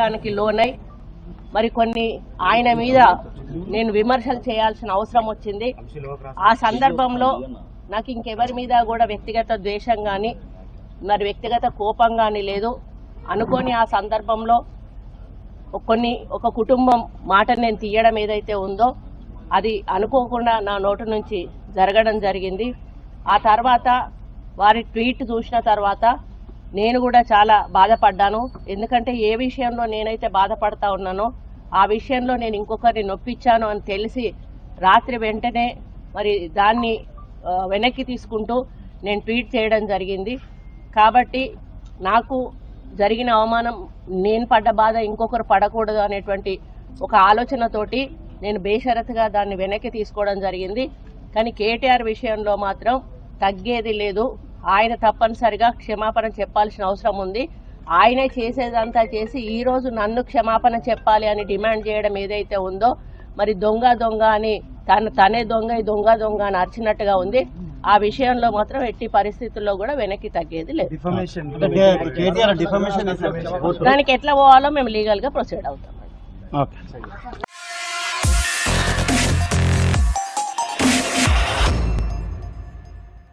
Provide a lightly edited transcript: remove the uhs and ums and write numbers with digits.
దానికి లోనై మరి కొన్ని ఆయన మీద నేను విమర్శలు చేయాల్సిన అవసరం వచ్చింది. ఆ సందర్భంలో నాకు ఇంకెవరి మీద కూడా వ్యక్తిగత ద్వేషం కానీ మరి వ్యక్తిగత కోపం కానీ లేదు. అనుకోని ఆ సందర్భంలో ఒక కుటుంబం మాట నేను తీయడం ఏదైతే ఉందో అది అనుకోకుండా నా నోటి నుంచి జరగడం జరిగింది. ఆ తర్వాత వారి ట్వీట్ చూసిన తర్వాత నేను కూడా చాలా బాధపడ్డాను. ఎందుకంటే ఏ విషయంలో నేనైతే బాధపడతా ఉన్నానో ఆ విషయంలో నేను ఇంకొకరిని నొప్పించాను అని తెలిసి రాత్రి వెంటనే మరి దాన్ని వెనక్కి తీసుకుంటూ నేను ట్వీట్ చేయడం జరిగింది. కాబట్టి నాకు జరిగిన అవమానం, నేను పడ్డ బాధ ఇంకొకరు పడకూడదు అనేటువంటి ఒక ఆలోచనతోటి నేను బేషరతుగా దాన్ని వెనక్కి తీసుకోవడం జరిగింది. కానీ కేటీఆర్ విషయంలో మాత్రం తగ్గేది లేదు. ఆయన తప్పనిసరిగా క్షమాపణ చెప్పాల్సిన అవసరం ఉంది. ఆయనే చేసేదంతా చేసి ఈరోజు నన్ను క్షమాపణ చెప్పాలి అని డిమాండ్ చేయడం ఏదైతే ఉందో మరి దొంగ అని తనే దొంగ అని అరిచినట్టుగా ఉంది. ఆ విషయంలో మాత్రం ఎట్టి పరిస్థితుల్లో కూడా వెనక్కి తగ్గేది లేదు. దానికి ఎట్లా పోవాలో మేము లీగల్గా ప్రొసీడ్ అవుతాం.